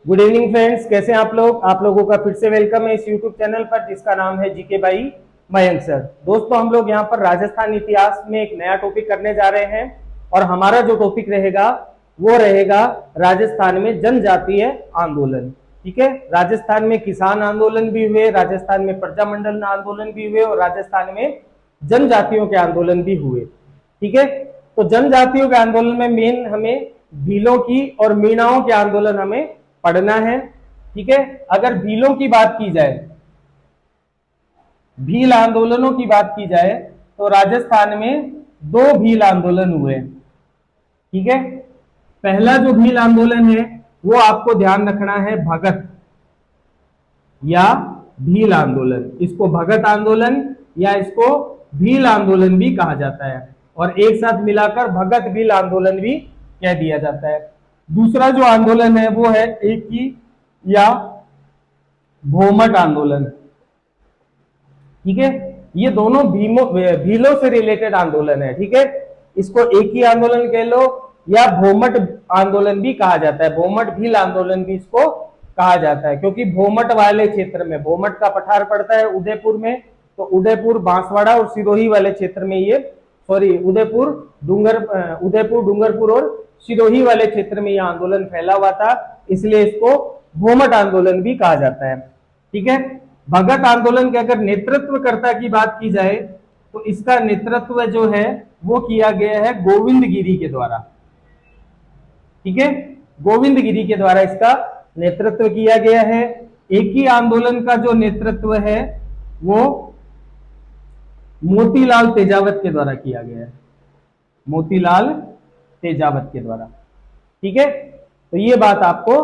Good evening friends, कैसे हैं आप लोग। आप लोगों का फिर से वेलकम है इस यूट्यूब चैनल पर जिसका नाम है जीके बाई मयंक सर। दोस्तों, हम लोग यहाँ पर राजस्थान इतिहास में एक नया टॉपिक करने जा रहे हैं और हमारा जो टॉपिक रहेगा वो रहेगा राजस्थान में जनजातीय आंदोलन। ठीक है, राजस्थान में किसान आंदोलन भी हुए, राजस्थान में प्रजामंडल आंदोलन भी हुए और राजस्थान में जनजातियों के आंदोलन भी हुए। ठीक है, तो जनजातियों के आंदोलन में मेन हमें भीलों की और मीणाओं के आंदोलन हमें पढ़ना है। ठीक है, अगर भीलों की बात की जाए, भील आंदोलनों की बात की जाए तो राजस्थान में दो भील आंदोलन हुए। ठीक है, पहला जो भील आंदोलन है वो आपको ध्यान रखना है भगत या भील आंदोलन। इसको भगत आंदोलन या इसको भील आंदोलन भी कहा जाता है और एक साथ मिलाकर भगत भील आंदोलन भी कह दिया जाता है। दूसरा जो आंदोलन है वो है एकी या भोमट आंदोलन। ठीक है, ये दोनों भीलों से रिलेटेड आंदोलन है। ठीक है, इसको एकी आंदोलन कह लो या भोमट आंदोलन भी कहा जाता है, भोमट भील आंदोलन भी इसको कहा जाता है, क्योंकि भोमट वाले क्षेत्र में, भोमट का पठार पड़ता है उदयपुर में, तो उदयपुर, बांसवाड़ा और सिरोही वाले क्षेत्र में ये, सॉरी उदयपुर डूंगरपुर और सिरोही वाले क्षेत्र में यह आंदोलन फैला हुआ था, इसलिए इसको भोमट आंदोलन भी कहा जाता है। ठीक है, भगत आंदोलन के अगर नेतृत्वकर्ता की बात की जाए तो इसका नेतृत्व जो है वो किया गया है गोविंद गिरी के द्वारा। ठीक है, गोविंद गिरी के द्वारा इसका नेतृत्व किया गया है। एक ही आंदोलन का जो नेतृत्व है वो मोतीलाल तेजावत के द्वारा किया गया है, मोतीलाल तेजावत के द्वारा। ठीक है, तो ये बात आपको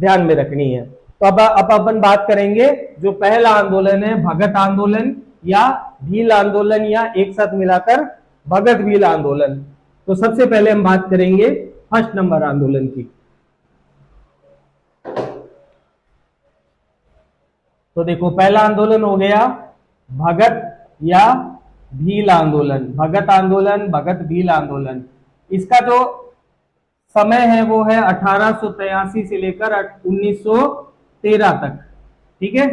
ध्यान में रखनी है। तो अब अपन बात करेंगे जो पहला आंदोलन है भगत आंदोलन या भील आंदोलन या एक साथ मिलाकर भगत भील आंदोलन। तो सबसे पहले हम बात करेंगे फर्स्ट नंबर आंदोलन की। तो देखो, पहला आंदोलन हो गया भगत या भील आंदोलन, भगत आंदोलन, भगत भील आंदोलन। इसका जो समय है वो है 1883 से लेकर 1913 तक। ठीक है,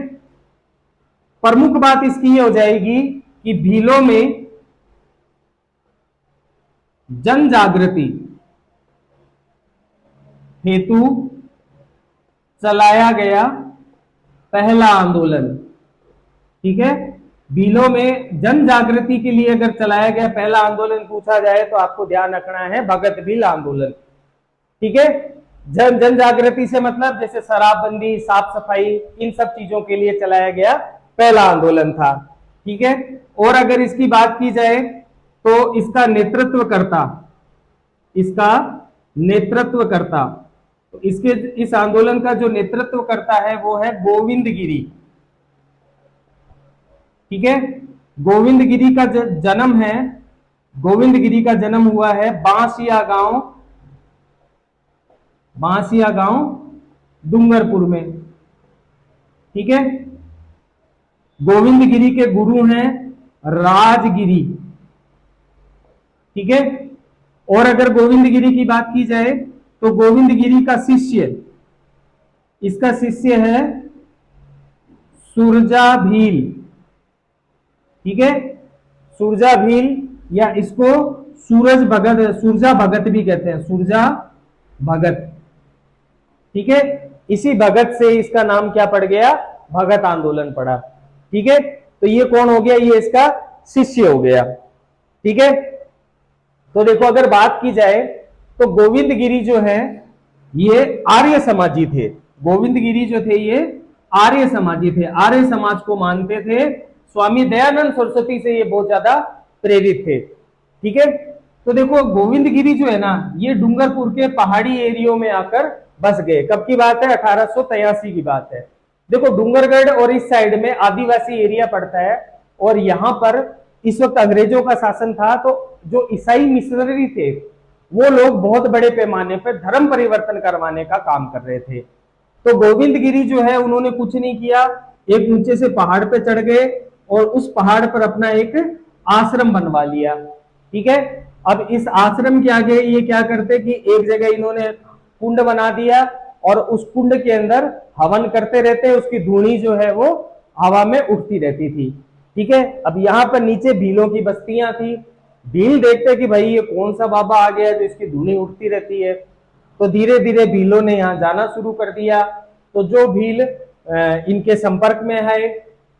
प्रमुख बात इसकी ये हो जाएगी कि भीलों में जन जागृति हेतु चलाया गया पहला आंदोलन। ठीक है, भीलों में जन जागृति के लिए अगर चलाया गया पहला आंदोलन पूछा जाए तो आपको ध्यान रखना है भगत भील आंदोलन। ठीक है, जन जागृति से मतलब जैसे शराबबंदी, साफ सफाई, इन सब चीजों के लिए चलाया गया पहला आंदोलन था। ठीक है, और अगर इसकी बात की जाए तो इसका नेतृत्व करता तो इस आंदोलन का जो नेतृत्व करता है वो है गोविंद गिरी। ठीक है, गोविंद गिरी का जन्म है, गोविंद गिरी का जन्म हुआ है बांसिया गांव डूंगरपुर में। ठीक है, गोविंद गिरी के गुरु हैं राजगिरी। ठीक है, और अगर गोविंद गिरी की बात की जाए तो गोविंद गिरी का शिष्य, इसका शिष्य है सुरजा भील। ठीक है, सुरजा भील या इसको सुरजा भगत भी कहते हैं, सुरजा भगत। ठीक है, इसी भगत से इसका नाम क्या पड़ गया, भगत आंदोलन पड़ा। ठीक है, तो ये कौन हो गया, ये इसका शिष्य हो गया। ठीक है, तो देखो अगर बात की जाए तो गोविंद गिरी जो है ये आर्य समाजी थे। गोविंद गिरी जो थे ये आर्य समाजी थे, आर्य समाज को मानते थे। स्वामी दयानंद सरस्वती से ये बहुत ज्यादा प्रेरित थे। ठीक है, तो देखो गोविंद गिरी जो है ना ये डूंगरपुर के पहाड़ी एरियो में आकर बस गए। कब की बात है, 1883 की बात है। देखो डूंगरगढ़ और इस साइड में आदिवासी एरिया पड़ता है और यहाँ पर इस वक्त अंग्रेजों का शासन था, तो जो ईसाई मिशनरी थे वो लोग बहुत बड़े पैमाने पर धर्म परिवर्तन करवाने का काम कर रहे थे। तो गोविंद गिरी जो है उन्होंने कुछ नहीं किया, एक ऊंचे से पहाड़ पे चढ़ गए और उस पहाड़ पर अपना एक आश्रम बनवा लिया। ठीक है, अब इस आश्रम के आगे ये क्या करते कि एक जगह इन्होंने कुंड बना दिया और उस कुंड के अंदर हवन करते रहते, उसकी धूणी जो है वो हवा में उठती रहती थी। ठीक है, अब यहाँ पर नीचे भीलों की बस्तियां थी। भील देखते कि भाई ये कौन सा बाबा आ गया जो इसकी धूनी उठती रहती है, तो धीरे धीरे भीलों ने यहाँ जाना शुरू कर दिया। तो जो भील इनके संपर्क में है,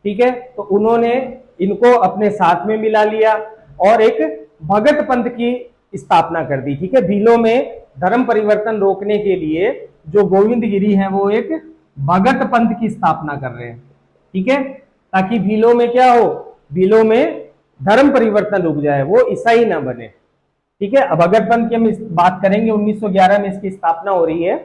ठीक है, तो उन्होंने इनको अपने साथ में मिला लिया और एक भगत पंथ की स्थापना कर दी। ठीक है, भीलों में धर्म परिवर्तन रोकने के लिए जो गोविंद गिरी है वो एक भगत पंथ की स्थापना कर रहे हैं। ठीक है, ताकि भीलों में क्या हो, भीलों में धर्म परिवर्तन रुक जाए, वो ईसाई ना बने। ठीक है, अब भगत पंथ की हम बात करेंगे, 1911 में इसकी स्थापना हो रही है,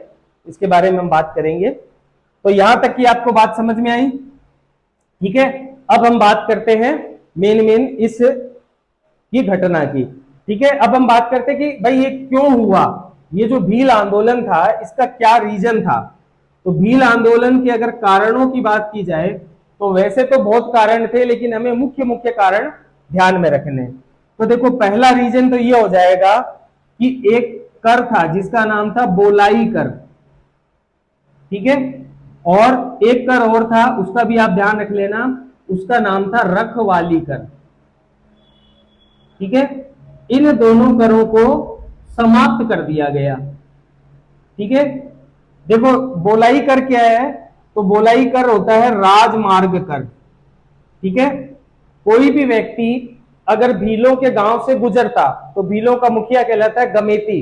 इसके बारे में हम बात करेंगे। तो यहां तक की आपको बात समझ में आई। ठीक है, अब हम बात करते हैं मेन इस की घटना की। ठीक है, अब हम बात करते हैं कि भाई ये क्यों हुआ, ये जो भील आंदोलन था इसका क्या रीजन था। तो भील आंदोलन के अगर कारणों की बात की जाए तो वैसे तो बहुत कारण थे, लेकिन हमें मुख्य मुख्य कारण ध्यान में रखने। तो देखो, पहला रीजन तो ये हो जाएगा कि एक कर था जिसका नाम था बोलाई कर। ठीक है, और एक कर और था, उसका भी आप ध्यान रख लेना, उसका नाम था रखवाली कर। ठीक है, इन दोनों करों को समाप्त कर दिया गया। ठीक है, देखो बोलाई कर क्या है, तो बोलाई कर होता है राजमार्ग कर। ठीक है, कोई भी व्यक्ति अगर भीलों के गांव से गुजरता तो भीलों का मुखिया कहलाता है गमेती,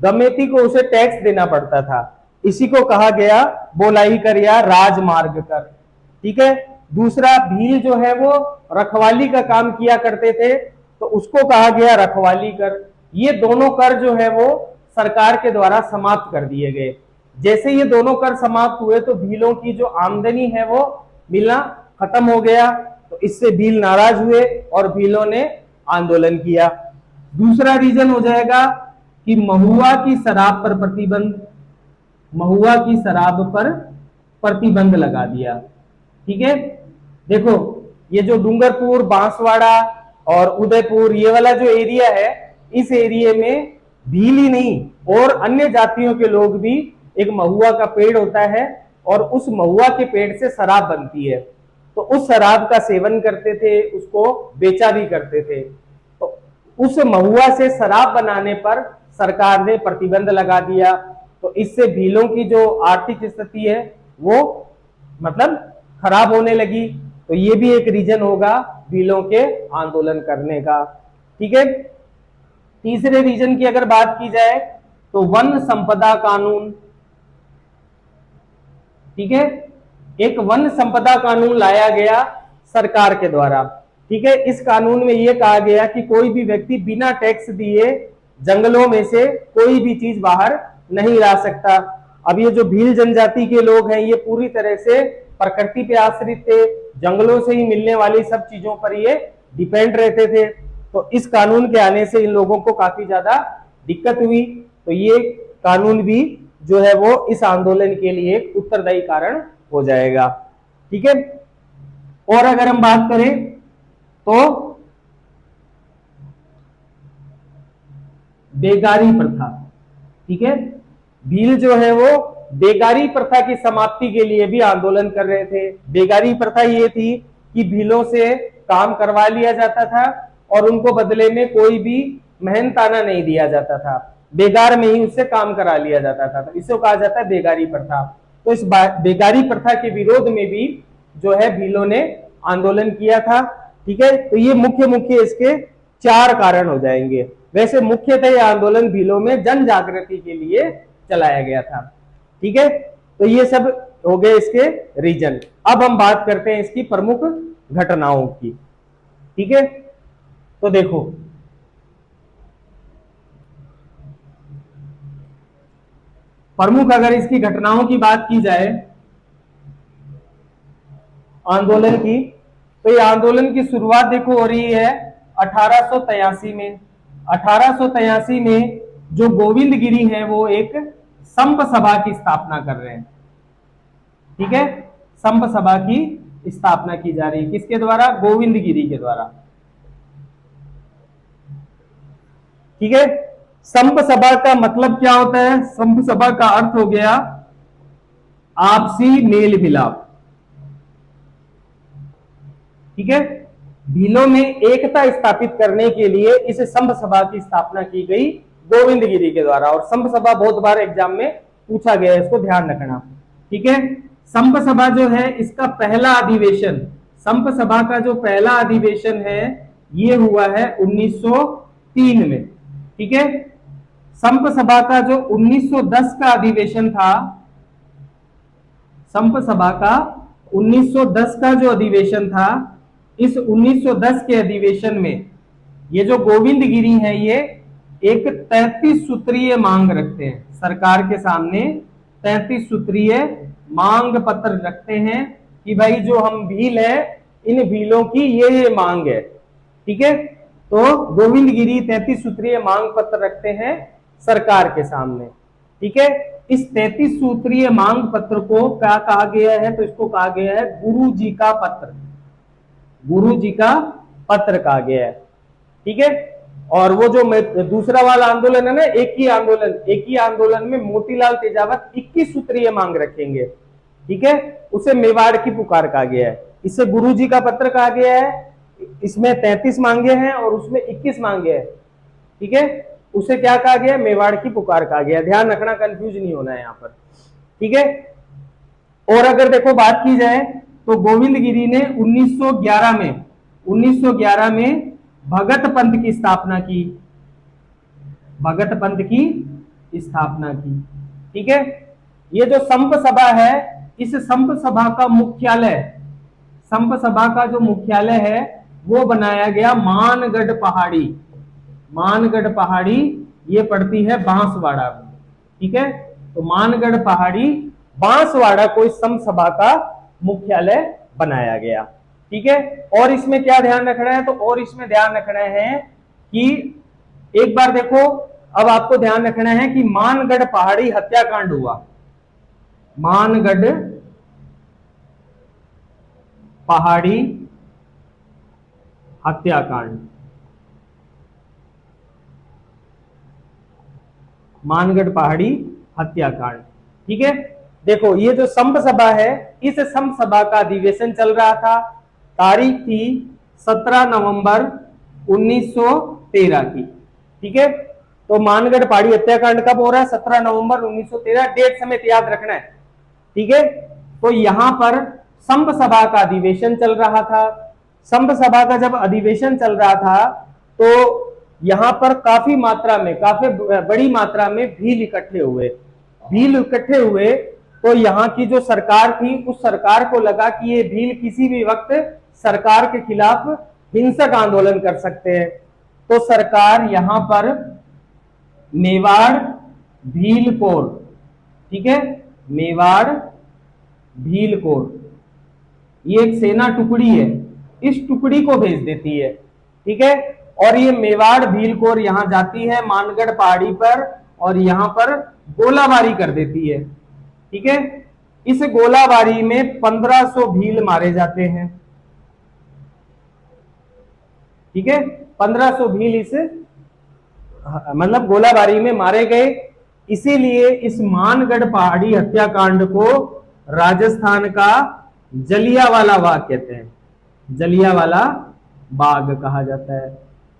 गमेती को उसे टैक्स देना पड़ता था, इसी को कहा गया बोलाई कर या राजमार्ग कर। ठीक है, दूसरा भील जो है वो रखवाली का काम किया करते थे, तो उसको कहा गया रखवाली कर। ये दोनों कर जो है वो सरकार के द्वारा समाप्त कर दिए गए। जैसे ये दोनों कर समाप्त हुए तो भीलों की जो आमदनी है वो मिलना खत्म हो गया, तो इससे भील नाराज हुए और भीलों ने आंदोलन किया। दूसरा रीजन हो जाएगा कि महुआ की शराब पर प्रतिबंध, महुआ की शराब पर प्रतिबंध लगा दिया। ठीक है, देखो ये जो डूंगरपुर, बांसवाड़ा और उदयपुर ये वाला जो एरिया है, इस एरिया में भील ही नहीं और अन्य जातियों के लोग भी, एक महुआ का पेड़ होता है और उस महुआ के पेड़ से शराब बनती है, तो उस शराब का सेवन करते थे, उसको बेचा भी करते थे। तो उस महुआ से शराब बनाने पर सरकार ने प्रतिबंध लगा दिया, तो इससे भीलों की जो आर्थिक स्थिति है वो मतलब खराब होने लगी। तो ये भी एक रीजन होगा भीलों के आंदोलन करने का। ठीक है, तीसरे रीजन की अगर बात की जाए तो वन संपदा कानून। ठीक है, एक वन संपदा कानून लाया गया सरकार के द्वारा। ठीक है, इस कानून में यह कहा गया कि कोई भी व्यक्ति बिना टैक्स दिए जंगलों में से कोई भी चीज बाहर नहीं ला सकता। अब ये जो भील जनजाति के लोग हैं ये पूरी तरह से प्रकृति पे आश्रित थे, जंगलों से ही मिलने वाली सब चीजों पर ये डिपेंड रहते थे। तो इस कानून के आने से इन लोगों को काफी ज्यादा दिक्कत हुई। तो ये कानून भी जो है वो इस आंदोलन के लिए एक उत्तरदायी कारण हो जाएगा। ठीक है, और अगर हम बात करें तो बेगारी प्रथा। ठीक है, भील जो है वो बेगारी प्रथा की समाप्ति के लिए भी आंदोलन कर रहे थे। बेगारी प्रथा ये थी कि भीलों से काम करवा लिया जाता था और उनको बदले में कोई भी मेहनताना नहीं दिया जाता था, बेगार में ही उससे काम करा लिया जाता था, तो इसे कहा जाता है बेगारी प्रथा। तो इस बेगारी प्रथा के विरोध में भी जो है भीलों ने आंदोलन किया था। ठीक है, तो ये मुख्य मुख्य इसके 4 कारण हो जाएंगे। वैसे मुख्यतः यह आंदोलन भीलों में जन जागृति के लिए चलाया गया था। ठीक है, तो ये सब हो गए इसके रीजन। अब हम बात करते हैं इसकी प्रमुख घटनाओं की। ठीक है, तो देखो प्रमुख अगर इसकी घटनाओं की बात की जाए आंदोलन की, तो ये आंदोलन की शुरुआत देखो हो रही है 1883 में। 1883 में जो गोविंद गिरी है वो एक संप सभा की स्थापना कर रहे हैं। ठीक है, संप सभा की स्थापना की जा रही है किसके द्वारा? गोविंद गिरी के द्वारा। ठीक है, संप सभा का मतलब क्या होता है? संप सभा का अर्थ हो गया आपसी मेल मिलाप, ठीक है। भीलों में एकता स्थापित करने के लिए इस संभ सभा की स्थापना की गई गोविंद गिरी के द्वारा। और संभ सभा बहुत बार एग्जाम में पूछा गया है, इसको ध्यान रखना, ठीक है। संभ सभा जो है इसका पहला अधिवेशन, संभ सभा का जो पहला अधिवेशन है ये हुआ है 1903 में, ठीक है। संभ सभा का जो 1910 का अधिवेशन था, संभ सभा का 1910 का जो अधिवेशन था, इस 1910 के अधिवेशन में ये जो गोविंद गिरी है ये एक 33 सूत्रीय मांग रखते हैं सरकार के सामने। 33 सूत्रीय मांग पत्र रखते हैं कि भाई जो हम भील है इन भीलों की ये मांग है, ठीक है। तो गोविंद गिरी 33 सूत्रीय मांग पत्र रखते हैं सरकार के सामने, ठीक है। इस 33 सूत्रीय मांग पत्र को क्या कहा गया है, तो इसको कहा गया है गुरु जी का पत्र, गुरु जी का पत्र कहा गया है, ठीक है। और वो जो दूसरा वाला आंदोलन है ना, एक ही आंदोलन में मोतीलाल तेजावत 21 सूत्रीय मांग रखेंगे, ठीक है। उसे मेवाड़ की पुकार कहा गया है, इसे गुरु जी का पत्र कहा गया है। इसमें 33 मांगे हैं और उसमें 21 मांगे हैं, ठीक है। उसे क्या कहा गया, मेवाड़ की पुकार कहा गया। ध्यान रखना, कंफ्यूज नहीं होना है यहाँ पर, ठीक है। और अगर देखो बात की जाए तो गोविंद गिरी ने 1911 में भगत पंथ की स्थापना की, भगत पंथ की स्थापना की, ठीक है। ये जो संप सभा है, इस संप सभा का मुख्यालय, संप सभा का जो मुख्यालय है वो बनाया गया मानगढ़ पहाड़ी, मानगढ़ पहाड़ी ये पड़ती है बांसवाड़ा में, ठीक है। तो मानगढ़ पहाड़ी बांसवाड़ा को इस संप सभा का मुख्यालय बनाया गया, ठीक है। और इसमें क्या ध्यान रखना है, तो और इसमें ध्यान रखना है कि एक बार देखो, अब आपको ध्यान रखना है कि मानगढ़ पहाड़ी हत्याकांड हुआ, मानगढ़ पहाड़ी हत्याकांड, मानगढ़ पहाड़ी हत्याकांड, ठीक है। देखो ये जो संप सभा है, इस संप सभा का अधिवेशन चल रहा था, तारीख थी 17 नवंबर 1913 की, ठीक है। तो मानगढ़ पहाड़ी हत्याकांड कब हो रहा है, 17 नवंबर 1913, डेट समेत याद रखना है, ठीक है। तो यहां पर संप सभा का अधिवेशन चल रहा था। संप सभा का जब अधिवेशन चल रहा था तो यहां पर काफी बड़ी मात्रा में भील इकट्ठे हुए, भील इकट्ठे हुए। तो यहाँ की जो सरकार थी, उस सरकार को लगा कि ये भील किसी भी वक्त सरकार के खिलाफ हिंसक आंदोलन कर सकते हैं। तो सरकार यहां पर मेवाड़ भील कोर, ठीक है, मेवाड़ भील कोर, ये एक सेना टुकड़ी है, इस टुकड़ी को भेज देती है, ठीक है। और ये मेवाड़ भील कोर यहां जाती है मानगढ़ पहाड़ी पर और यहां पर गोलाबारी कर देती है, ठीक है। इस गोलाबारी में 1500 भील मारे जाते हैं, ठीक है। 1500 भील इस मतलब गोलाबारी में मारे गए। इसीलिए इस मानगढ़ पहाड़ी हत्याकांड को राजस्थान का जलियांवाला बाग कहते हैं, जलियांवाला बाग कहा जाता है,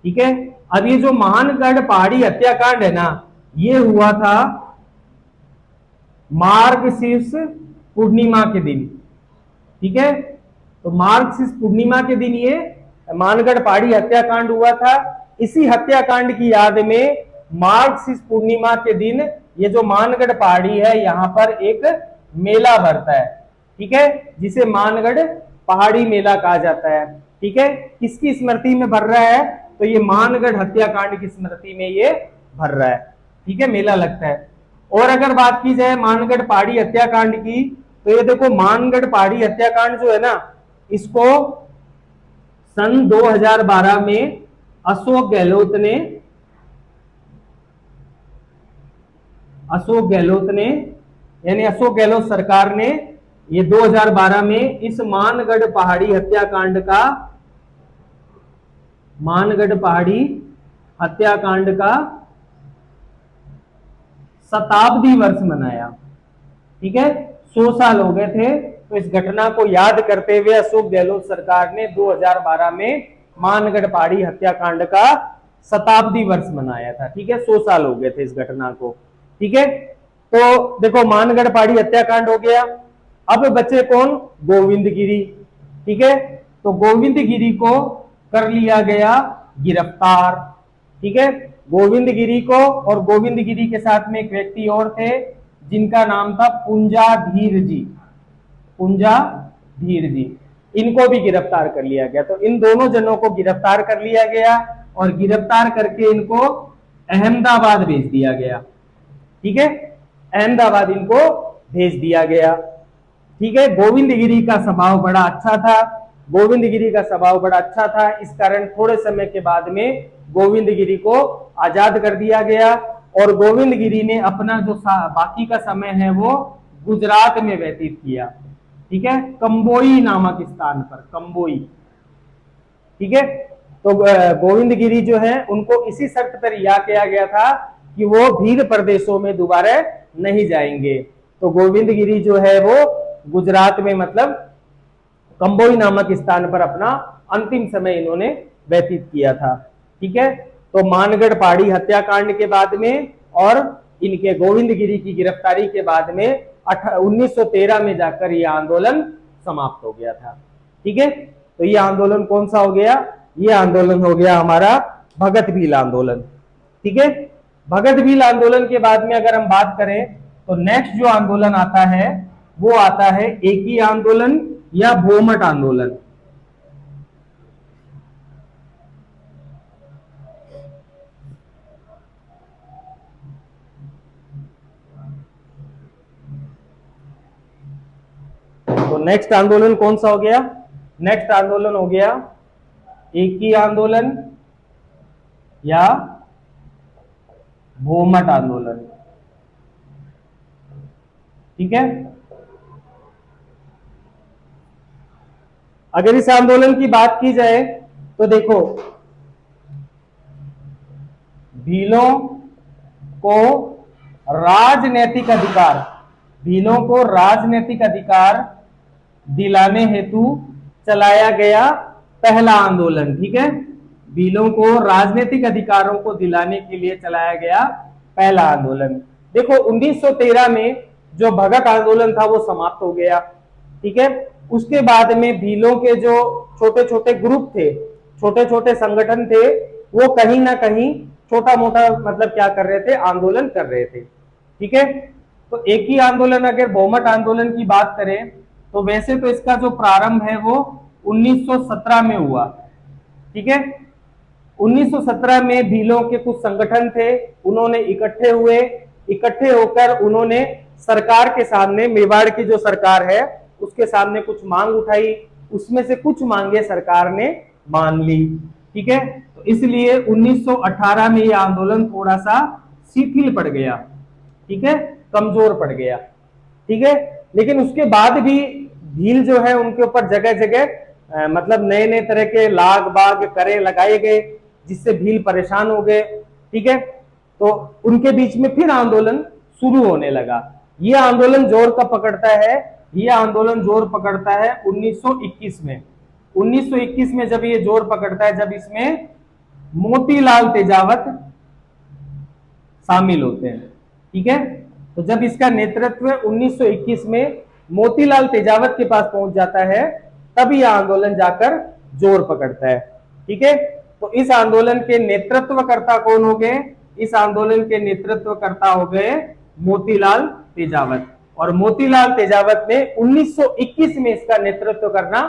ठीक है। अब ये जो मानगढ़ पहाड़ी हत्याकांड है ना, ये हुआ था मार्गशीर्ष पूर्णिमा के दिन, ठीक है। तो मार्गशीर्ष पूर्णिमा के दिन ये मानगढ़ पहाड़ी हत्याकांड हुआ था। इसी हत्याकांड की याद में मार्गशीर्ष पूर्णिमा के दिन ये जो मानगढ़ पहाड़ी है यहाँ पर एक मेला भरता है, ठीक है, जिसे मानगढ़ पहाड़ी मेला कहा जाता है, ठीक है। किसकी स्मृति में भर रहा है, तो ये मानगढ़ हत्याकांड की स्मृति में ये भर रहा है, ठीक है, मेला लगता है। और अगर बात की जाए मानगढ़ पहाड़ी हत्याकांड की, तो ये देखो मानगढ़ पहाड़ी हत्याकांड जो है ना, इसको सन 2012 में अशोक गहलोत ने यानी अशोक गहलोत सरकार ने ये 2012 में इस मानगढ़ पहाड़ी हत्याकांड का शताब्दी वर्ष मनाया, ठीक है। 100 साल हो गए थे। तो इस घटना को याद करते हुए अशोक गहलोत सरकार ने 2012 में मानगढ़ पहाड़ी हत्याकांड का शताब्दी वर्ष मनाया था। ठीक है, 100 साल हो गए थे इस घटना को। ठीक है, तो देखो मानगढ़ पहाड़ी हत्याकांड हो गया। अब बचे कौन? गोविंद गिरी। ठीक है, तो गोविंद गिरी को कर लिया गया गिरफ्तार। ठीक है, गोविंद गिरी को, और गोविंद गिरी के साथ में एक व्यक्ति और थे जिनका नाम था पुंजा धीर जी। पुंजा धीर जी, इनको भी गिरफ्तार कर लिया गया। तो इन दोनों जनों को गिरफ्तार कर लिया गया और गिरफ्तार करके इनको अहमदाबाद भेज दिया गया। ठीक है, अहमदाबाद इनको भेज दिया गया। ठीक है, गोविंद गिरी का स्वभाव बड़ा अच्छा था। गोविंद गिरी का स्वभाव बड़ा अच्छा था, इस कारण थोड़े समय के बाद में गोविंद गिरी को आजाद कर दिया गया और गोविंद गिरी ने अपना जो बाकी का समय है वो गुजरात में व्यतीत किया। ठीक है, कंबोई नामक स्थान पर, कंबोई। ठीक है, तो गोविंद गिरी जो है उनको इसी शर्त पर रिहा किया गया था कि वो भील प्रदेशों में दोबारा नहीं जाएंगे। तो गोविंद गिरी जो है वो गुजरात में, मतलब कंबोई नामक स्थान पर अपना अंतिम समय इन्होंने व्यतीत किया था। ठीक है, तो मानगढ़ पहाड़ी हत्याकांड के बाद में और इनके गोविंद गिरी की गिरफ्तारी के बाद में 1913 में जाकर यह आंदोलन समाप्त हो गया था। ठीक है, तो यह आंदोलन कौन सा हो गया? यह आंदोलन हो गया हमारा भगत भील आंदोलन। ठीक है, भगत भील आंदोलन के बाद में अगर हम बात करें तो नेक्स्ट जो आंदोलन आता है वो आता है एकी आंदोलन या भोमट आंदोलन। तो नेक्स्ट आंदोलन कौन सा हो गया? नेक्स्ट आंदोलन हो गया एकी आंदोलन या भोमट आंदोलन। ठीक है, अगर इस आंदोलन की बात की जाए तो देखो, भीलों को राजनीतिक अधिकार, भीलों को राजनीतिक अधिकार दिलाने हेतु चलाया गया पहला आंदोलन। ठीक है, भीलों को राजनीतिक अधिकारों को दिलाने के लिए चलाया गया पहला आंदोलन। देखो 1913 में जो भगत आंदोलन था वो समाप्त हो गया। ठीक है, उसके बाद में भीलों के जो छोटे छोटे ग्रुप थे, छोटे छोटे संगठन थे, वो कहीं ना कहीं छोटा मोटा मतलब क्या कर रहे थे? आंदोलन कर रहे थे। ठीक है, तो एक ही आंदोलन, अगर भोमट आंदोलन की बात करें तो वैसे तो इसका जो प्रारंभ है वो 1917 में हुआ। ठीक है, 1917 में भीलों के कुछ संगठन थे, उन्होंने इकट्ठे हुए, इकट्ठे होकर उन्होंने सरकार के सामने, मेवाड़ की जो सरकार है उसके सामने कुछ मांग उठाई। उसमें से कुछ मांगे सरकार ने मान ली। ठीक है, तो इसलिए 1918 में यह आंदोलन थोड़ा सा शिथिल पड़ गया। ठीक है, कमजोर पड़ गया। ठीक है, लेकिन उसके बाद भी भील जो है उनके ऊपर जगह जगह मतलब नए नए तरह के लाग बाग करे लगाए गए, जिससे भील परेशान हो गए। ठीक है, तो उनके बीच में फिर आंदोलन शुरू होने लगा। यह आंदोलन जोर कब पकड़ता है? यह आंदोलन जोर पकड़ता है 1921 में। 1921 में जब ये जोर पकड़ता है, जब इसमें मोतीलाल तेजावत शामिल होते हैं। ठीक है, तो जब इसका नेतृत्व 1921 में मोतीलाल तेजावत के पास पहुंच जाता है, तब यह आंदोलन जाकर जोर पकड़ता है। ठीक है, तो इस आंदोलन के नेतृत्वकर्ता कौन हो गए? इस आंदोलन के नेतृत्वकर्ता हो गए मोतीलाल तेजावत। और मोतीलाल तेजावत ने 1921 में इसका नेतृत्व करना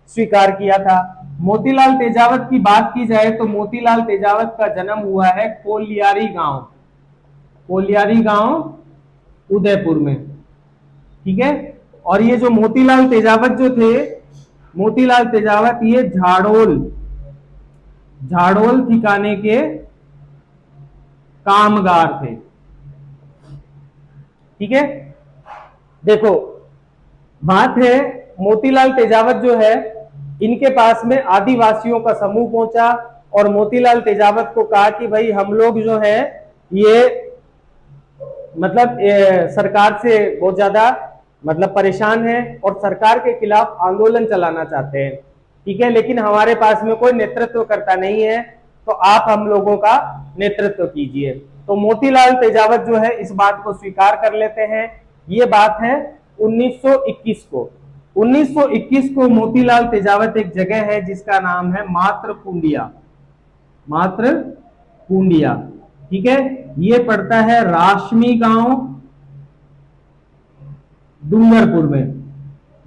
स्वीकार किया था। मोतीलाल तेजावत की बात की जाए तो मोतीलाल तेजावत का जन्म हुआ है कोलियारी गांव, कोलियारी गांव उदयपुर में। ठीक है, और ये जो मोतीलाल तेजावत जो थे, मोतीलाल तेजावत ये झाड़ोल ठिकाने के कामगार थे। ठीक है, देखो बात है, मोतीलाल तेजावत जो है इनके पास में आदिवासियों का समूह पहुंचा और मोतीलाल तेजावत को कहा कि भाई हम लोग जो है ये मतलब सरकार से बहुत ज्यादा मतलब परेशान हैं और सरकार के खिलाफ आंदोलन चलाना चाहते हैं, ठीक है, लेकिन हमारे पास में कोई नेतृत्व करता नहीं है, तो आप हम लोगों का नेतृत्व कीजिए। तो मोतीलाल तेजावत जो है इस बात को स्वीकार कर लेते हैं। ये बात है 1921 को। 1921 को मोतीलाल तेजावत एक जगह है जिसका नाम है मातृकुंडिया, मातृकुंडिया, ठीक है, ये पड़ता है राशमी गांव डूंगरपुर में,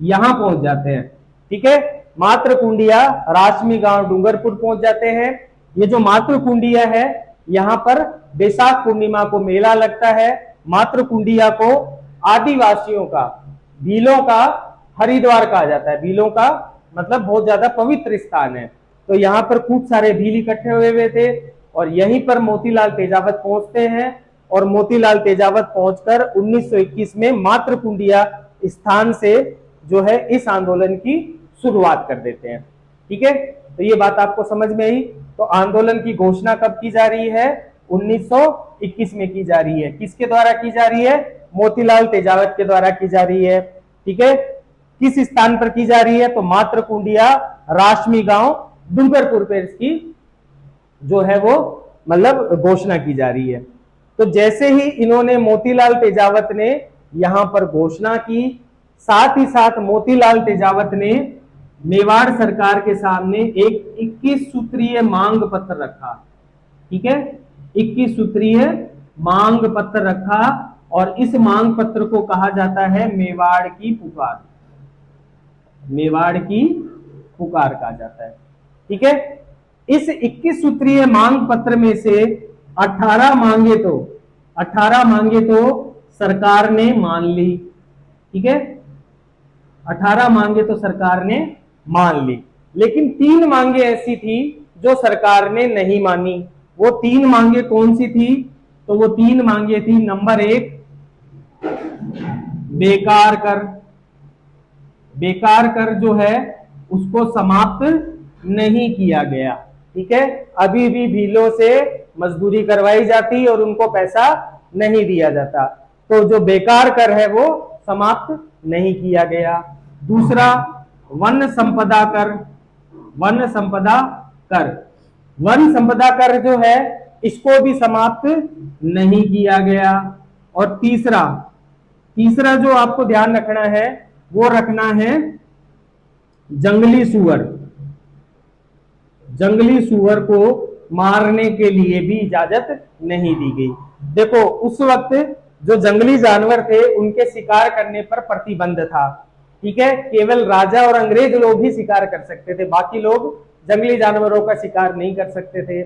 यहां पहुंच जाते हैं, ठीक है, मातृकुंडिया राशमी गांव डूंगरपुर पहुंच जाते हैं। ये जो मातृकुंडिया है यहां पर बैसाख पूर्णिमा को मेला लगता है। मातृकुंडिया को आदिवासियों का, भीलों का हरिद्वार कहा जाता है। भीलों का मतलब बहुत ज्यादा पवित्र स्थान है। तो यहाँ पर खूब सारे भील इकट्ठे हुए थे और यहीं पर मोतीलाल तेजावत पहुंचते हैं और मोतीलाल तेजावत पहुंचकर 1921 में मातृकुंडिया स्थान से जो है इस आंदोलन की शुरुआत कर देते हैं, ठीक है। तो ये बात आपको समझ में आई। तो आंदोलन की घोषणा कब की जा रही है? 1921 में की जा रही है। किसके द्वारा की जा रही है? मोतीलाल तेजावत के द्वारा की जा रही है, ठीक है। किस स्थान पर की जा रही है? तो मातृकुंडिया राशमी गांव डूंगरपुर पे इसकी जो है वो मतलब घोषणा की जा रही है। तो जैसे ही इन्होंने मोतीलाल तेजावत ने यहां पर घोषणा की, साथ ही साथ मोतीलाल तेजावत ने मेवाड़ सरकार के सामने एक 21 सूत्रीय मांग पत्र रखा, ठीक है, 21 सूत्रीय मांग पत्र रखा और इस मांग पत्र को कहा जाता है मेवाड़ की पुकार, मेवाड़ की पुकार कहा जाता है, ठीक है। इस 21 सूत्रीय मांग पत्र में से 18 मांगे तो सरकार ने मान ली, ठीक है, 18 मांगे तो सरकार ने मान ली, लेकिन 3 मांगे ऐसी थी जो सरकार ने नहीं मानी। वो 3 मांगे कौन सी थी? तो वो 3 मांगे थी, नंबर 1 बेकार कर, बेकार कर जो है उसको समाप्त नहीं किया गया, ठीक है। अभी भी भीलों से मजदूरी करवाई जाती और उनको पैसा नहीं दिया जाता, तो जो बेकार कर है वो समाप्त नहीं किया गया। दूसरा वन संपदा कर, वन संपदा कर, वन संपदा कर जो है इसको भी समाप्त नहीं किया गया। और तीसरा जो आपको ध्यान रखना है वो रखना है जंगली सुअर, जंगली सुअर को मारने के लिए भी इजाजत नहीं दी गई। देखो उस वक्त जो जंगली जानवर थे उनके शिकार करने पर प्रतिबंध था, ठीक है, केवल राजा और अंग्रेज लोग ही शिकार कर सकते थे, बाकी लोग जंगली जानवरों का शिकार नहीं कर सकते थे।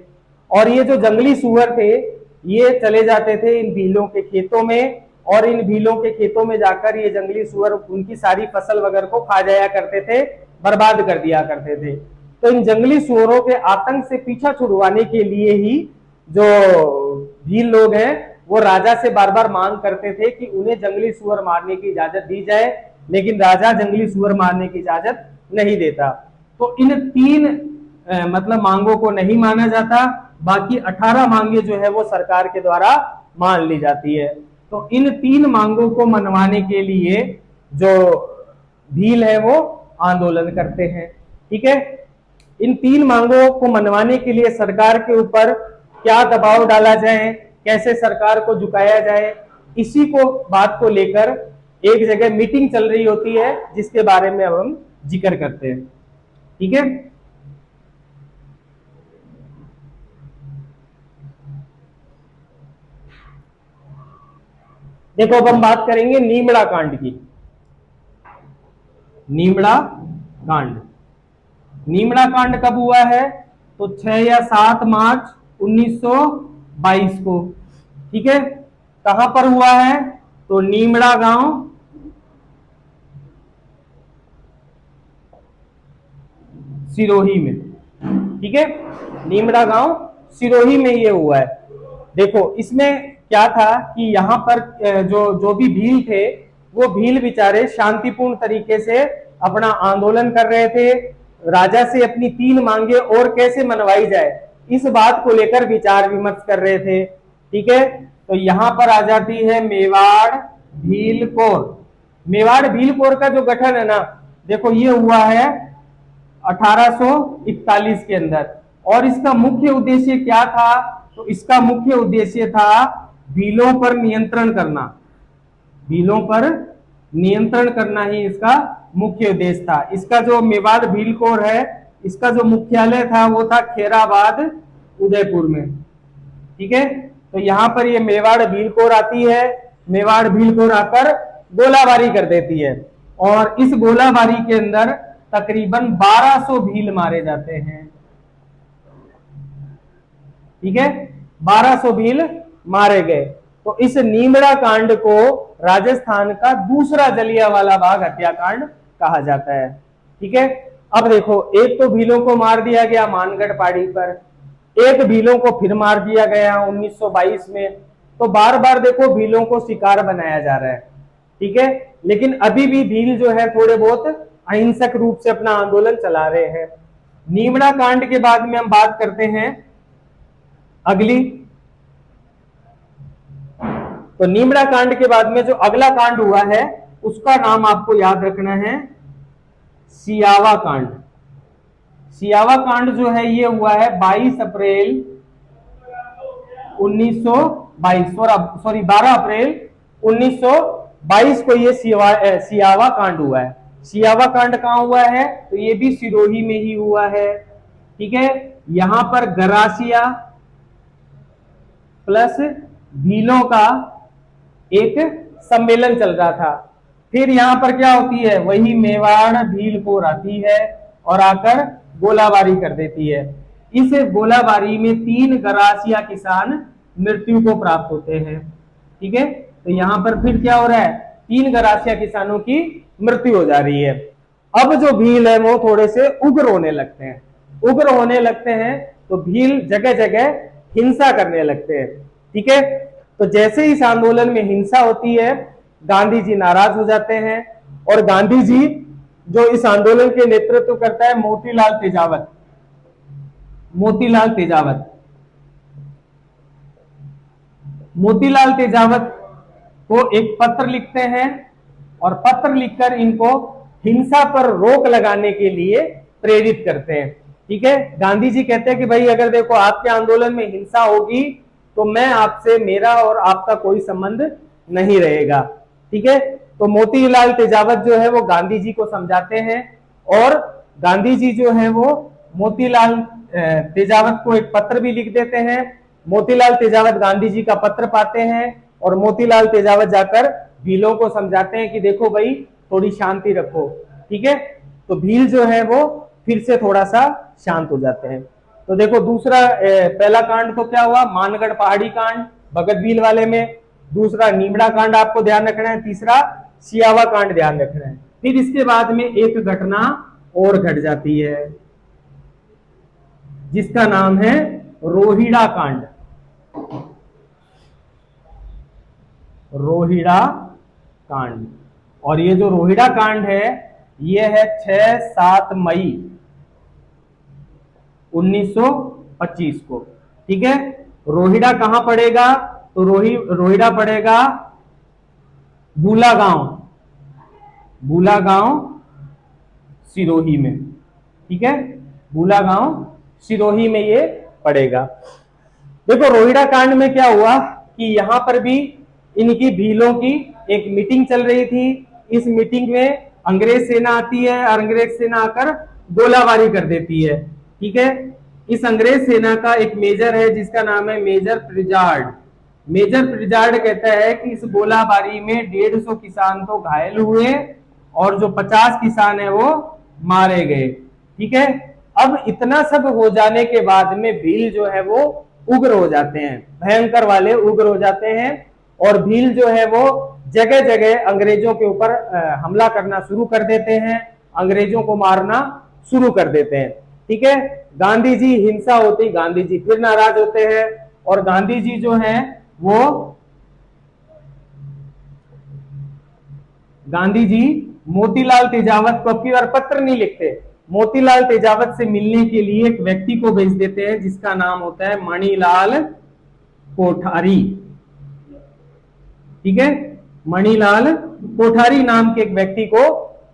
और ये जो जंगली सुअर थे ये चले जाते थे इन भीलों के खेतों में और इन भीलों के खेतों में जाकर ये जंगली सुअर उनकी सारी फसल वगैरह को खा जाया करते थे, बर्बाद कर दिया करते थे। तो इन जंगली सुअरों के आतंक से पीछा छुड़वाने के लिए ही जो भील लोग हैं वो राजा से बार बार मांग करते थे कि उन्हें जंगली सुअर मारने की इजाजत दी जाए, लेकिन राजा जंगली सुअर मारने की इजाजत नहीं देता। तो इन 3 मतलब मांगों को नहीं माना जाता, बाकी 18 मांगे जो है वो सरकार के द्वारा मान ली जाती है। तो इन 3 मांगों को मनवाने के लिए जो भील है वो आंदोलन करते हैं, ठीक है। इन 3 मांगों को मनवाने के लिए सरकार के ऊपर क्या दबाव डाला जाए, कैसे सरकार को झुकाया जाए, इसी को बात को लेकर एक जगह मीटिंग चल रही होती है जिसके बारे में अब हम जिक्र करते हैं, ठीक है। देखो अब हम बात करेंगे नीमड़ा कांड की। नीमड़ा कांड, नीमड़ा कांड कब हुआ है? तो 6 या 7 मार्च 1922 को, ठीक है। कहां पर हुआ है? तो नीमड़ा गांव सिरोही में, ठीक है, नीमड़ा गांव सिरोही में ये हुआ है। देखो इसमें क्या था कि यहाँ पर जो भी भील थे वो भील बेचारे शांतिपूर्ण तरीके से अपना आंदोलन कर रहे थे, राजा से अपनी 3 मांगे और कैसे मनवाई जाए इस बात को लेकर विचार विमर्श कर रहे थे, ठीक है। तो यहां पर आ जाती है मेवाड़ भील कोर, मेवाड़ भील कोर का जो गठन है ना, देखो ये हुआ है 1841 के अंदर। और इसका मुख्य उद्देश्य क्या था? तो इसका मुख्य उद्देश्य था भीलों पर नियंत्रण करना। भीलों पर नियंत्रण करना ही इसका मुख्य उद्देश्य था। इसका जो मेवाड़ भील कोर है, इसका जो मुख्यालय था वो था खेराबाद उदयपुर में। ठीक है, तो यहां पर ये मेवाड़ भील कोर आती है। मेवाड़ भील कोर आकर गोलाबारी कर देती है और इस गोलाबारी के अंदर तकरीबन 1200 भील मारे जाते हैं। ठीक है, 1200 भील मारे गए। तो इस नीमड़ा कांड को राजस्थान का दूसरा जलियांवाला बाग हत्याकांड कहा जाता है। ठीक है, अब देखो, एक तो भीलों को मार दिया गया मानगढ़ पहाड़ी पर, एक भीलों को फिर मार दिया गया 1922 में। तो बार बार देखो भीलों को शिकार बनाया जा रहा है। ठीक है, लेकिन अभी भी भील जो है थोड़े बहुत अहिंसक रूप से अपना आंदोलन चला रहे हैं। नीमड़ा कांड के बाद में हम बात करते हैं अगली। तो नीमड़ा कांड के बाद में जो अगला कांड हुआ है उसका नाम आपको याद रखना है सियावा कांड। सियावा कांड जो है ये हुआ है 22 अप्रैल 1922, सॉरी 12 अप्रैल 1922 को ये सियावा कांड हुआ है। सियावा कांड कहां हुआ है? तो ये भी सिरोही में ही हुआ है। ठीक है, यहां पर गरासिया प्लस भीलों का एक सम्मेलन चल रहा था। फिर यहां पर क्या होती है, वही मेवाड़ भील कोर आती है और आकर गोलाबारी कर देती है। इस गोलाबारी में 3 गरासिया किसान मृत्यु को प्राप्त होते हैं। ठीक है, तो यहां पर फिर क्या हो रहा है, 3 गरासिया किसानों की मृत्यु हो जा रही है। अब जो भील है वो थोड़े से उग्र होने लगते हैं। उग्र होने लगते हैं तो भील जगह जगह हिंसा करने लगते हैं। ठीक है, तो जैसे इस आंदोलन में हिंसा होती है गांधी जी नाराज हो जाते हैं और गांधी जी जो इस आंदोलन के नेतृत्व करता है मोतीलाल तेजावत। मोतीलाल तेजावत मोतीलाल तेजावत को एक पत्र लिखते हैं और पत्र लिखकर इनको हिंसा पर रोक लगाने के लिए प्रेरित करते हैं। ठीक है, गांधी जी कहते हैं कि भाई अगर देखो आपके आंदोलन में हिंसा होगी तो मैं आपसे, मेरा और आपका कोई संबंध नहीं रहेगा। ठीक है, तो मोतीलाल तेजावत जो है वो गांधी जी को समझाते हैं और गांधी जी जो है वो मोतीलाल तेजावत को एक पत्र भी लिख देते हैं। मोतीलाल तेजावत गांधी जी का पत्र पाते हैं और मोतीलाल तेजावत जाकर भीलों को समझाते हैं कि देखो भाई थोड़ी शांति रखो। ठीक है, तो भील जो है वो फिर से थोड़ा सा शांत हो जाते हैं। तो देखो दूसरा, पहला कांड तो क्या हुआ, मानगढ़ पहाड़ी कांड भगत भील वाले में। दूसरा नीमड़ा कांड आपको ध्यान रखना है। तीसरा सियावा कांड ध्यान रखना है। फिर इसके बाद में एक घटना और घट जाती है जिसका नाम है रोहिड़ा कांड। रोहिड़ा कांड, और ये जो रोहिड़ा कांड है ये है 6-7 मई 1925 को। ठीक है, रोहिड़ा कहां पड़ेगा? तो रोहिड़ा पड़ेगा भूला गांव सिरोही में। ठीक है, भूला गांव सिरोही में ये पड़ेगा। देखो रोहिड़ा कांड में क्या हुआ कि यहां पर भी इनकी भीलों की एक मीटिंग चल रही थी। इस मीटिंग में अंग्रेज सेना आती है और अंग्रेज सेना आकर गोलाबारी कर देती है। ठीक है, इस अंग्रेज सेना का एक मेजर है जिसका नाम है मेजर प्रिजार्ड। मेजर प्रिजार्ड कहता है कि इस गोलाबारी में 150 किसान तो घायल हुए और जो 50 किसान है वो मारे गए। ठीक है, अब इतना सब हो जाने के बाद में भील जो है वो उग्र हो जाते हैं, भयंकर वाले उग्र हो जाते हैं और भील जो है वो जगह जगह अंग्रेजों के ऊपर हमला करना शुरू कर देते हैं, अंग्रेजों को मारना शुरू कर देते हैं। ठीक है, गांधी जी हिंसा होती, गांधी जी फिर नाराज होते हैं और गांधी जी जो है वो गांधी जी मोतीलाल तेजावत को अपनी बार पत्र नहीं लिखते, मोतीलाल तेजावत से मिलने के लिए एक व्यक्ति को भेज देते हैं जिसका नाम होता है मणिलाल कोठारी। ठीक है, मणिलाल कोठारी नाम के एक व्यक्ति को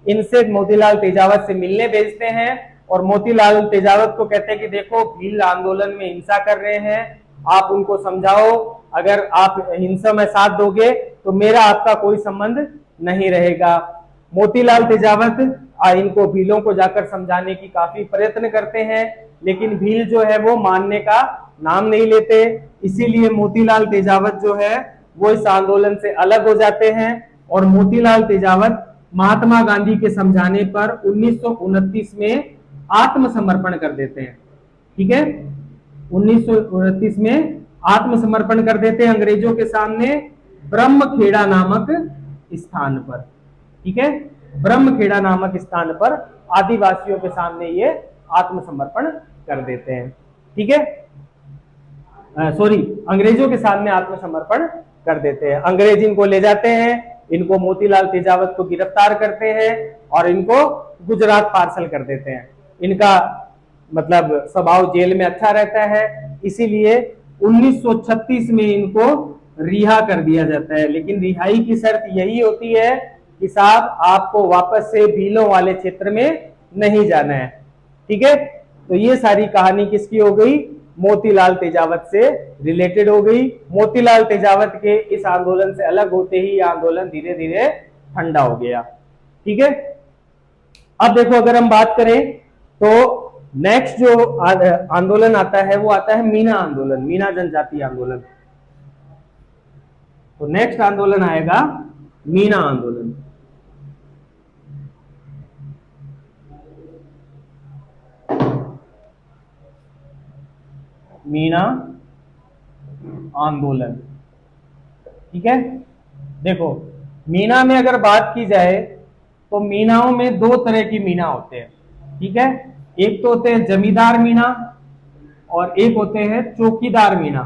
इनसे मोतीलाल तेजावत से मिलने भेजते हैं और मोतीलाल तेजावत को कहते हैं कि देखो भील आंदोलन में हिंसा कर रहे हैं, आप उनको समझाओ, अगर आप हिंसा में साथ दोगे तो मेरा आपका कोई संबंध नहीं रहेगा। मोतीलाल तेजावत इनको भीलों को जाकर समझाने की काफी प्रयत्न करते हैं, लेकिन भील जो है वो मानने का नाम नहीं लेते। इसीलिए मोतीलाल तेजावत जो है वो इस आंदोलन से अलग हो जाते हैं और मोतीलाल तेजावत महात्मा गांधी के समझाने पर 1929 में आत्मसमर्पण कर देते हैं। ठीक है, 1929 में आत्मसमर्पण कर देते हैं अंग्रेजों के सामने ब्रह्मखेड़ा नामक स्थान पर। ठीक है, ब्रह्मखेड़ा नामक स्थान पर आदिवासियों के सामने ये आत्मसमर्पण कर देते हैं। ठीक है, सॉरी, अंग्रेजों के सामने आत्मसमर्पण कर देते हैं। अंग्रेज इनको ले जाते हैं, इनको मोतीलाल तेजावत को गिरफ्तार करते हैं और इनको गुजरात पार्सल कर देते हैं। इनका मतलब स्वभाव जेल में अच्छा रहता है, इसीलिए 1936 में इनको रिहा कर दिया जाता है। लेकिन रिहाई की शर्त यही होती है कि साहब आपको वापस से भीलों वाले क्षेत्र में नहीं जाना है। ठीक है, तो ये सारी कहानी किसकी हो गई? मोतीलाल तेजावत से रिलेटेड हो गई। मोतीलाल तेजावत के इस आंदोलन से अलग होते ही आंदोलन धीरे धीरे ठंडा हो गया। ठीक है, अब देखो अगर हम बात करें तो नेक्स्ट जो आंदोलन आता है वो आता है मीना आंदोलन, मीना जनजाति आंदोलन। तो नेक्स्ट आंदोलन आएगा मीना आंदोलन। मीना आंदोलन। ठीक है, देखो मीना में अगर बात की जाए तो मीनाओं में दो तरह की मीना होते हैं। ठीक है, एक तो होते हैं जमींदार मीना और एक होते हैं चौकीदार मीना।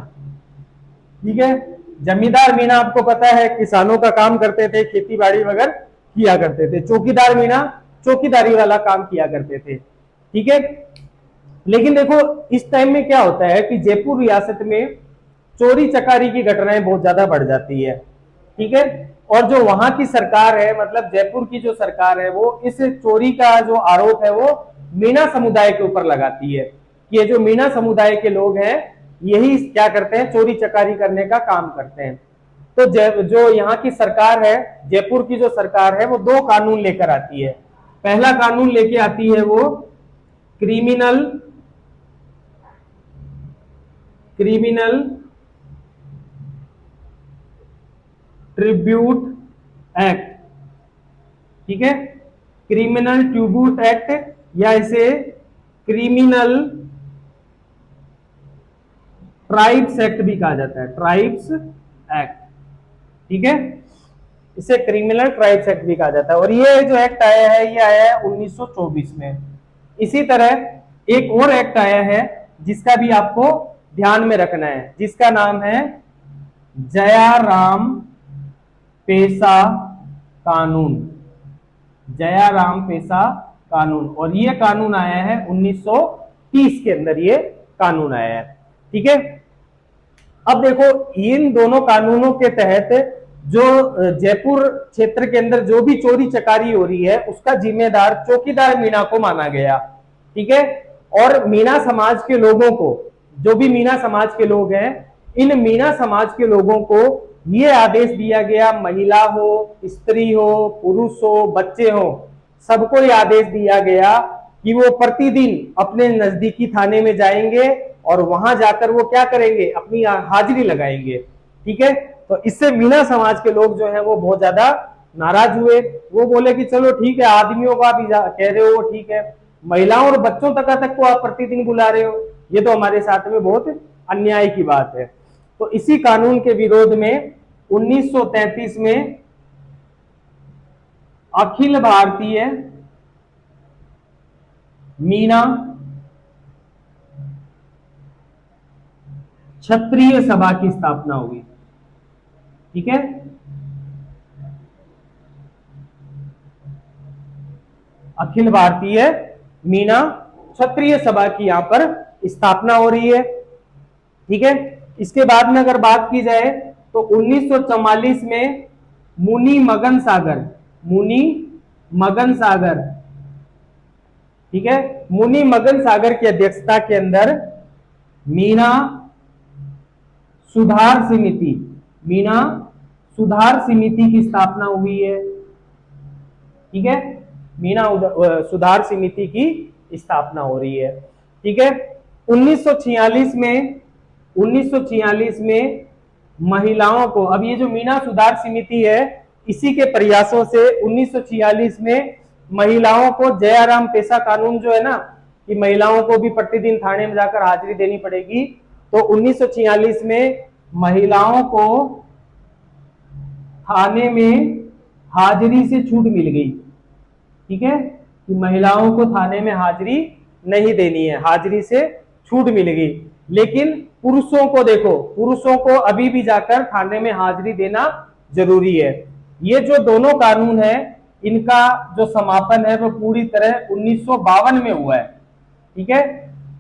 ठीक है, जमींदार मीना आपको पता है किसानों का काम करते थे, खेती बाड़ी वगैरह किया करते थे। चौकीदार मीना चौकीदारी वाला काम किया करते थे। ठीक है, लेकिन देखो इस टाइम में क्या होता है कि जयपुर रियासत में चोरी चकारी की घटनाएं बहुत ज्यादा बढ़ जाती है। ठीक है, और जो वहां की सरकार है, मतलब जयपुर की जो सरकार है, वो इस चोरी का जो आरोप है वो मीना समुदाय के ऊपर लगाती है कि ये जो मीना समुदाय के लोग हैं यही क्या करते हैं, चोरी चकारी करने का काम करते हैं। तो जो यहाँ की सरकार है, जयपुर की जो सरकार है, वो दो कानून लेकर आती है। पहला कानून लेके आती है वो क्रिमिनल ट्रिब्यूट एक्ट। ठीक है, क्रिमिनल ट्रिब्यूट एक्ट या इसे क्रिमिनल ट्राइब्स एक्ट भी कहा जाता है, ट्राइब्स एक्ट। ठीक है, इसे क्रिमिनल ट्राइब्स एक्ट भी कहा जाता है। और ये जो एक्ट आया है ये आया है 1924 में। इसी तरह एक और एक्ट आया है जिसका भी आपको ध्यान में रखना है, जिसका नाम है जयाराम पेशा कानून। जयाराम पेशा कानून, और ये कानून आया है 1930 के अंदर ये कानून आया है। ठीक है, अब देखो इन दोनों कानूनों के तहत जो जयपुर क्षेत्र के अंदर जो भी चोरी चकारी हो रही है उसका जिम्मेदार चौकीदार मीना को माना गया। ठीक है, और मीना समाज के लोगों को, जो भी मीना समाज के लोग हैं, इन मीना समाज के लोगों को ये आदेश दिया गया, महिला हो, स्त्री हो, पुरुष हो, बच्चे हो, सबको ये आदेश दिया गया कि वो प्रतिदिन अपने नजदीकी थाने में जाएंगे और वहां जाकर वो क्या करेंगे, अपनी हाजिरी लगाएंगे। ठीक है, तो इससे मीना समाज के लोग जो है वो बहुत ज्यादा नाराज हुए। वो बोले कि चलो ठीक है, आदमियों का भी कह रहे हो वो ठीक है, महिलाओं और बच्चों तक को आप प्रतिदिन बुला रहे हो, ये तो हमारे साथ में बहुत अन्याय की बात है। तो इसी कानून के विरोध में 1933 में अखिल भारतीय मीना क्षत्रिय सभा की स्थापना हुई। ठीक है, अखिल भारतीय मीना क्षत्रिय सभा की यहां पर स्थापना हो रही है। ठीक है, इसके बाद में अगर बात की जाए तो 1944 में मुनि मगन सागर, मुनि मगन सागर, ठीक है। मुनि मगन सागर की अध्यक्षता के अंदर मीणा सुधार समिति, मीणा सुधार समिति की स्थापना हुई है, ठीक है। मीणा सुधार समिति की स्थापना हो रही है, ठीक है। 1946 में 1946 में महिलाओं को, अब ये जो मीणा सुधार समिति है इसी के प्रयासों से 1946 में महिलाओं को जयाराम पेशा कानून जो है ना, कि महिलाओं को भी प्रतिदिन थाने में जाकर हाजिरी देनी पड़ेगी, तो 1946 में महिलाओं को थाने में हाजिरी से छूट मिल गई, ठीक है, कि महिलाओं को थाने में हाजिरी नहीं देनी है, हाजिरी से छूट मिल गई। लेकिन पुरुषों को देखो, पुरुषों को अभी भी जाकर थाने में हाजिरी देना जरूरी है। ये जो दोनों कानून है इनका जो समापन है वो पूरी तरह 1952 में हुआ है, ठीक है।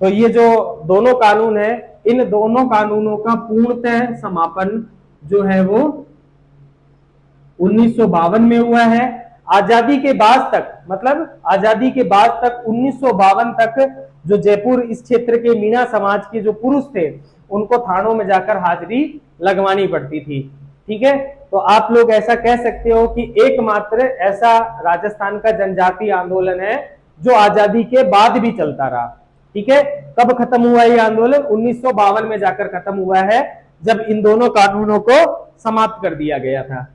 तो ये जो दोनों कानून है, इन दोनों कानूनों का पूर्णतः समापन जो है वो 1952 में हुआ है। आजादी के बाद तक, मतलब आजादी के बाद तक 1952 तक जो जयपुर इस क्षेत्र के मीणा समाज के जो पुरुष थे उनको थानों में जाकर हाजिरी लगवानी पड़ती थी, ठीक है। तो आप लोग ऐसा कह सकते हो कि एकमात्र ऐसा राजस्थान का जनजातीय आंदोलन है जो आजादी के बाद भी चलता रहा, ठीक है। कब खत्म हुआ ये आंदोलन? 1952 में जाकर खत्म हुआ है, जब इन दोनों कानूनों को समाप्त कर दिया गया था,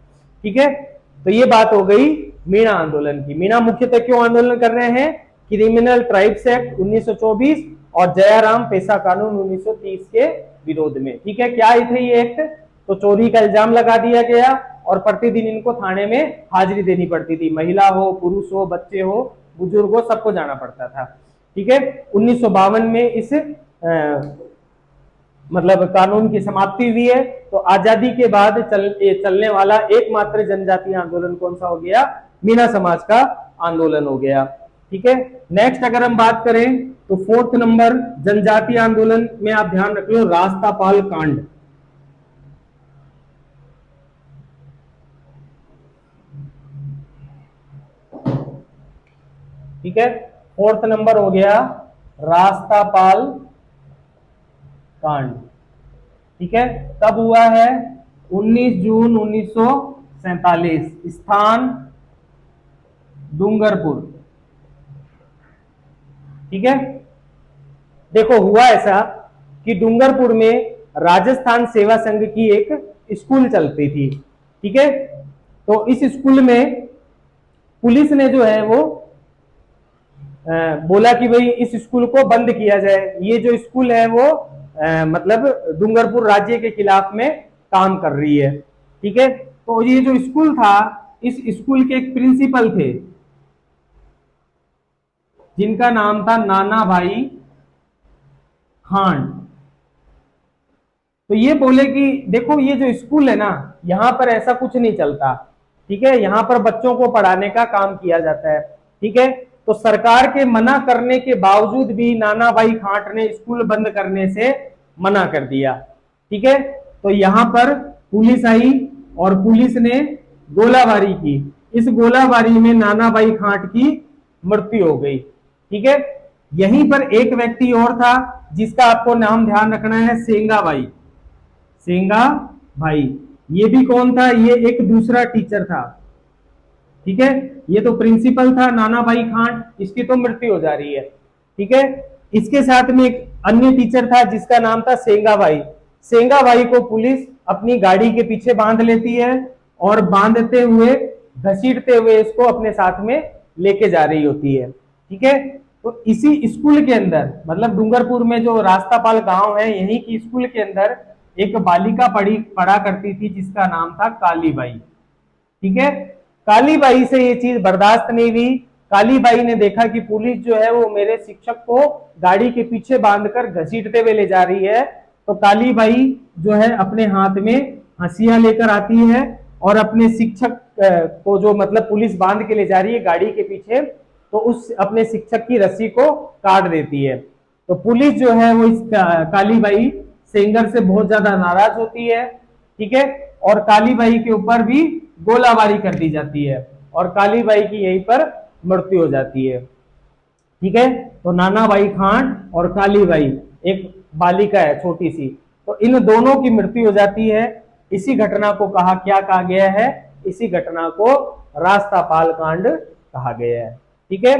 ठीक है। तो ये बात हो गई मीणा आंदोलन की। मीणा मुख्यतः क्यों आंदोलन कर रहे हैं? क्रिमिनल ट्राइब्स एक्ट 1924 और जयाराम पेशा कानून 1930 के विरोध में, ठीक है। क्या थे ये एक्ट? तो चोरी का इल्जाम लगा दिया गया और प्रतिदिन इनको थाने में हाजिरी देनी पड़ती थी, महिला हो, पुरुष हो, बच्चे हो, बुजुर्ग हो, सबको जाना पड़ता था, ठीक है। 1952 में इस मतलब कानून की समाप्ति हुई है। तो आजादी के बाद चलने वाला एकमात्र जनजातीय आंदोलन कौन सा हो गया? मीणा समाज का आंदोलन हो गया, ठीक है। नेक्स्ट अगर हम बात करें तो 4th नंबर जनजातीय आंदोलन में आप ध्यान रख लो, रास्तापाल कांड, ठीक है। 4th नंबर हो गया रास्तापाल कांड, ठीक है। कब हुआ है? 19 जून 1947, स्थान डूंगरपुर, ठीक है। देखो हुआ ऐसा कि डूंगरपुर में राजस्थान सेवा संघ की एक स्कूल चलती थी, ठीक है। तो इस स्कूल में पुलिस ने जो है वो बोला कि भाई इस स्कूल को बंद किया जाए। ये जो स्कूल है वो मतलब डूंगरपुर राज्य के खिलाफ में काम कर रही है, ठीक है। तो ये जो स्कूल था, इस स्कूल के एक प्रिंसिपल थे जिनका नाम था नाना भाई खान। तो ये बोले कि देखो ये जो स्कूल है ना, यहां पर ऐसा कुछ नहीं चलता, ठीक है। यहां पर बच्चों को पढ़ाने का काम किया जाता है, ठीक है। तो सरकार के मना करने के बावजूद भी नाना भाई खाट ने स्कूल बंद करने से मना कर दिया, ठीक है। तो यहां पर पुलिस आई और पुलिस ने गोलाबारी की। इस गोलाबारी में नाना भाई खाट की मृत्यु हो गई, ठीक है। यहीं पर एक व्यक्ति और था जिसका आपको नाम ध्यान रखना है, सेंगा भाई, सेंगा भाई। ये भी कौन था? ये एक दूसरा टीचर था, ठीक है। ये तो प्रिंसिपल था नाना भाई खान, इसकी तो मृत्यु हो जा रही है, ठीक है। इसके साथ में एक अन्य टीचर था जिसका नाम था सेंगा भाई। सेंगा भाई को पुलिस अपनी गाड़ी के पीछे बांध लेती है और बांधते हुए, घसीटते हुए इसको अपने साथ में लेके जा रही होती है, ठीक है। तो इसी स्कूल के अंदर, मतलब डूंगरपुर में जो रास्तापाल गांव है, यहीं की स्कूल के अंदर एक बालिका पढ़ा करती थी जिसका नाम था कालीबाई, ठीक है। कालीबाई से ये चीज बर्दाश्त नहीं हुई। कालीबाई ने देखा कि पुलिस जो है वो मेरे शिक्षक को गाड़ी के पीछे बांधकर घसीटते हुए ले जा रही है। तो कालीबाई जो है अपने हाथ में हंसिया लेकर आती है और अपने शिक्षक को, जो मतलब पुलिस बांध के ले जा रही है गाड़ी के पीछे, तो उस अपने शिक्षक की रस्सी को काट देती है। तो पुलिस जो है वो इस कालीबाई सेंगर से बहुत ज्यादा नाराज होती है, ठीक है। और कालीबाई के ऊपर भी गोलाबारी कर दी जाती है और कालीबाई की यहीं पर मृत्यु हो जाती है। ठीक है, तो नानाबाई खांट और कालीबाई, एक बालिका है छोटी सी, तो इन दोनों की मृत्यु हो जाती है। इसी घटना को क्या कहा गया है, इसी घटना को रास्तापाल कांड कहा गया है। ठीक है,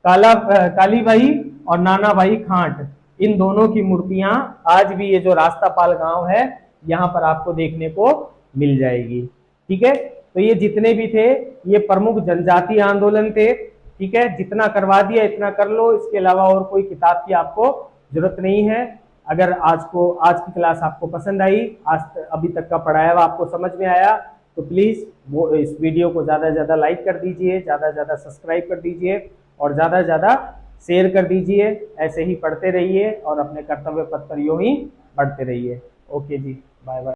कालीबाई और नानाबाई खांट, इन दोनों की मूर्तियां आज भी ये जो रास्तापाल गांव है यहाँ पर आपको देखने को मिल जाएगी। ठीक है, तो ये जितने भी थे ये प्रमुख जनजातीय आंदोलन थे। ठीक है, जितना करवा दिया इतना कर लो, इसके अलावा और कोई किताब की आपको जरूरत नहीं है। अगर आज की क्लास आपको पसंद आई, अभी तक का पढ़ाया हुआ आपको समझ में आया, तो प्लीज वो इस वीडियो को ज्यादा से ज्यादा लाइक कर दीजिए, ज्यादा से ज्यादा सब्सक्राइब कर दीजिए और ज्यादा से ज्यादा शेयर कर दीजिए। ऐसे ही पढ़ते रहिए और अपने कर्तव्य पथ पर यूं ही बढ़ते रहिए। ओके जी, बाय बाय।